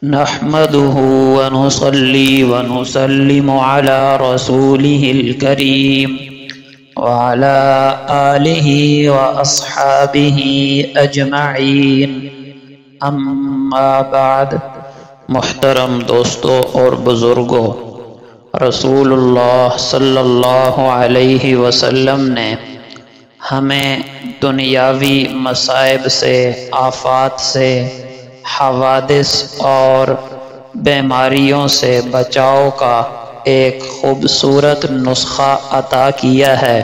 نحمده ونصلي ونسلم على رسوله الكريم وعلى آله وأصحابه أجمعين اما بعد۔ محترم دوستوں اور بزرگوں، رسول اللہ صلی اللہ علیہ وسلم نے ہمیں دنیاوی مصائب سے، آفات سے، حوادث اور بیماریوں سے بچاؤ کا ایک خوبصورت نسخہ عطا کیا ہے۔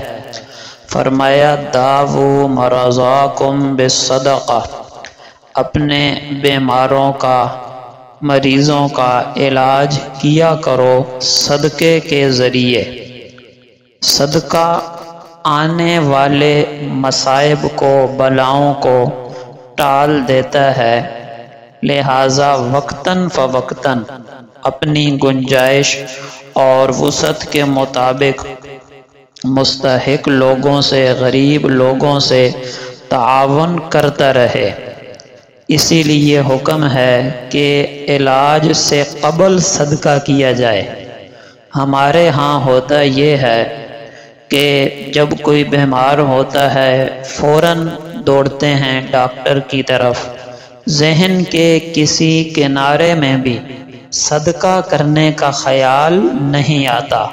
فرمایا داؤ مرضاکم بالصدقہ، اپنے بیماروں کا، مریضوں کا علاج کیا کرو صدقے کے ذریعے۔ صدقہ آنے والے مصائب کو، بلاؤں کو ٹال دیتا ہے، لہذا وقتاً فوقتاً اپنی گنجائش اور وسعت کے مطابق مستحق لوگوں سے، غریب لوگوں سے تعاون کرتا رہے۔ اسی لیے حکم ہے کہ علاج سے قبل صدقہ کیا جائے۔ ہمارے ہاں ہوتا یہ ہے کہ جب کوئی بیمار ہوتا ہے فوراً دوڑتے ہیں ڈاکٹر کی طرف، ذہن کے کسی کنارے میں بھی صدقہ کرنے کا خیال نہیں آتا۔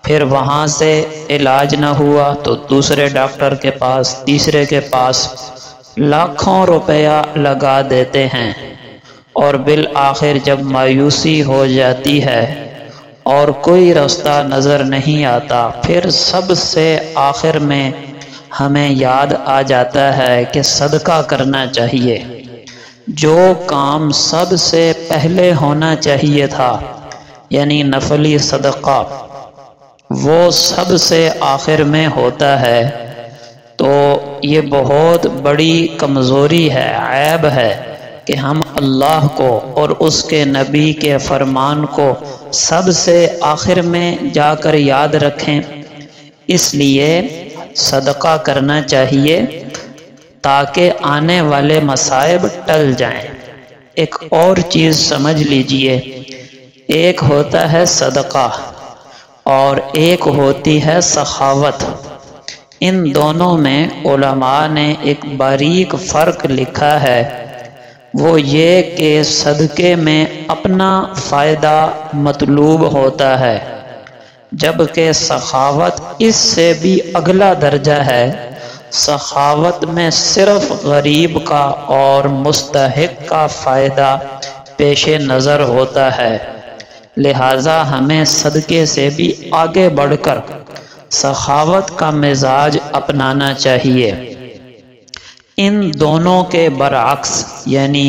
پھر وہاں سے علاج نہ ہوا تو دوسرے ڈاکٹر کے پاس، تیسرے کے پاس لاکھوں روپیہ لگا دیتے ہیں، اور بالآخر جب مایوسی ہو جاتی ہے اور کوئی رستہ نظر نہیں آتا، پھر سب سے آخر میں ہمیں یاد آ جاتا ہے کہ صدقہ کرنا چاہیے۔ جو کام سب سے پہلے ہونا چاہیے تھا، یعنی نفلی صدقہ، وہ سب سے آخر میں ہوتا ہے، تو یہ بہت بڑی کمزوری ہے، عیب ہے کہ ہم اللہ کو اور اس کے نبی کے فرمان کو سب سے آخر میں جا کر یاد رکھیں۔ اس لیے صدقہ کرنا چاہیے تاکہ آنے والے مصائب ٹل جائیں۔ ایک اور چیز سمجھ لیجئے، ایک ہوتا ہے صدقہ اور ایک ہوتی ہے سخاوت۔ ان دونوں میں علماء نے ایک باریک فرق لکھا ہے، وہ یہ کہ صدقے میں اپنا فائدہ مطلوب ہوتا ہے، جبکہ سخاوت اس سے بھی اگلا درجہ ہے۔ سخاوت میں صرف غریب کا اور مستحق کا فائدہ پیش نظر ہوتا ہے، لہذا ہمیں صدقے سے بھی آگے بڑھ کر سخاوت کا مزاج اپنانا چاہیے۔ ان دونوں کے برعکس، یعنی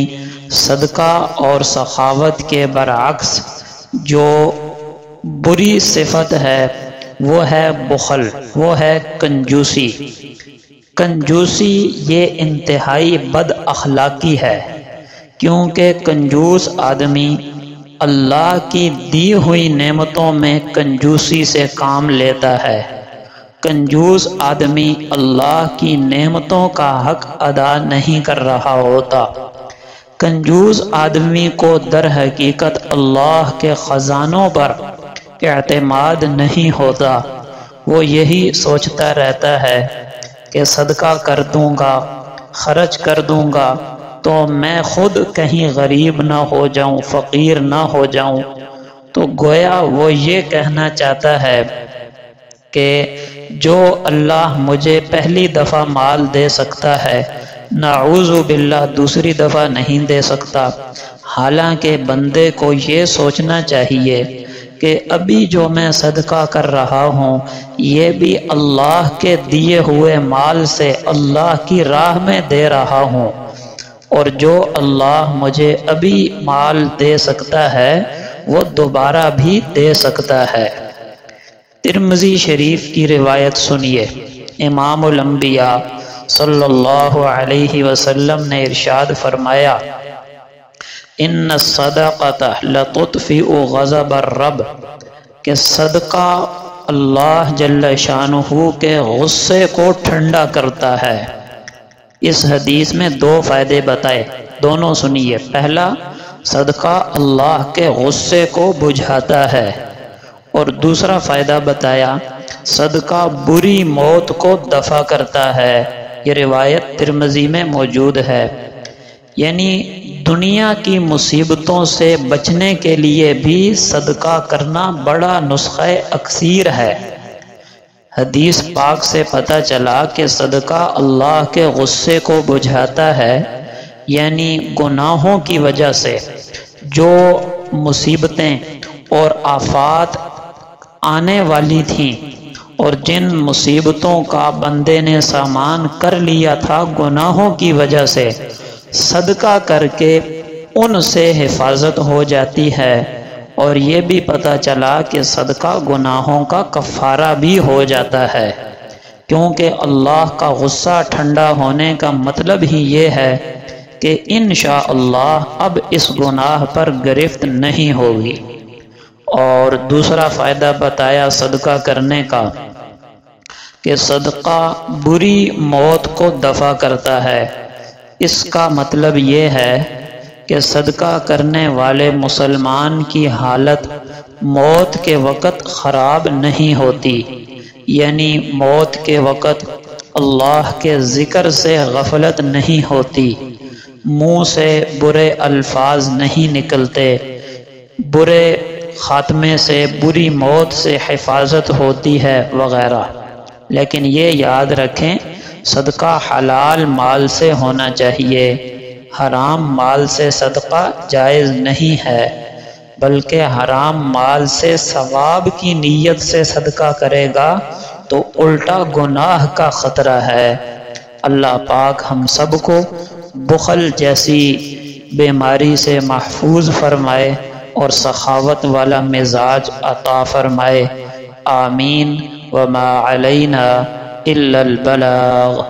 صدقہ اور سخاوت کے برعکس جو بری صفت ہے وہ ہے بخل، وہ ہے کنجوسی۔ کنجوسی یہ انتہائی بد اخلاقی ہے، کیونکہ کنجوس آدمی اللہ کی دی ہوئی نعمتوں میں کنجوسی سے کام لیتا ہے۔ کنجوس آدمی اللہ کی نعمتوں کا حق ادا نہیں کر رہا ہوتا۔ کنجوس آدمی کو در حقیقت اللہ کے خزانوں پر اعتماد نہیں ہوتا۔ وہ یہی سوچتا رہتا ہے کہ صدقہ کر دوں گا، خرچ کر دوں گا تو میں خود کہیں غریب نہ ہو جاؤں، فقیر نہ ہو جاؤں۔ تو گویا وہ یہ کہنا چاہتا ہے کہ جو اللہ مجھے پہلی دفعہ مال دے سکتا ہے، نعوذ باللہ دوسری دفعہ نہیں دے سکتا۔ حالانکہ بندے کو یہ سوچنا چاہیے کہ ابھی جو میں صدقہ کر رہا ہوں یہ بھی اللہ کے دیے ہوئے مال سے اللہ کی راہ میں دے رہا ہوں، اور جو اللہ مجھے ابھی مال دے سکتا ہے وہ دوبارہ بھی دے سکتا ہے۔ ترمذی شریف کی روایت سنیے، امام الانبیاء صلی اللہ علیہ وسلم نے ارشاد فرمایا، ان الصدقۃ لتطفئ غضب الرب، کہ صدقہ اللہ جل شانہ کے غصے کو ٹھنڈا کرتا ہے۔ اس حدیث میں دو فائدے بتائے، دونوں سنیے۔ پہلا، صدقہ اللہ کے غصے کو بجھاتا ہے۔ اور دوسرا فائدہ بتایا، صدقہ بری موت کو دفع کرتا ہے۔ یہ روایت ترمذی میں موجود ہے۔ یعنی دنیا کی مصیبتوں سے بچنے کے لیے بھی صدقہ کرنا بڑا نسخہ اکسیر ہے۔ حدیث پاک سے پتہ چلا کہ صدقہ اللہ کے غصے کو بجھاتا ہے، یعنی گناہوں کی وجہ سے جو مصیبتیں اور آفات آنے والی تھیں اور جن مصیبتوں کا بندے نے سامان کر لیا تھا گناہوں کی وجہ سے، صدقہ کر کے ان سے حفاظت ہو جاتی ہے۔ اور یہ بھی پتہ چلا کہ صدقہ گناہوں کا کفارہ بھی ہو جاتا ہے، کیونکہ اللہ کا غصہ ٹھنڈا ہونے کا مطلب ہی یہ ہے کہ انشاءاللہ اب اس گناہ پر گرفت نہیں ہوگی۔ اور دوسرا فائدہ بتایا صدقہ کرنے کا کہ صدقہ بری موت کو دفع کرتا ہے۔ اس کا مطلب یہ ہے کہ صدقہ کرنے والے مسلمان کی حالت موت کے وقت خراب نہیں ہوتی، یعنی موت کے وقت اللہ کے ذکر سے غفلت نہیں ہوتی، منہ سے برے الفاظ نہیں نکلتے، برے خاتمے سے، بری موت سے حفاظت ہوتی ہے وغیرہ۔ لیکن یہ یاد رکھیں، صدقہ حلال مال سے ہونا چاہیے، حرام مال سے صدقہ جائز نہیں ہے، بلکہ حرام مال سے ثواب کی نیت سے صدقہ کرے گا تو الٹا گناہ کا خطرہ ہے۔ اللہ پاک ہم سب کو بخل جیسی بیماری سے محفوظ فرمائے اور سخاوت والا مزاج عطا فرمائے۔ آمین۔ وما علینا الا البلاغ۔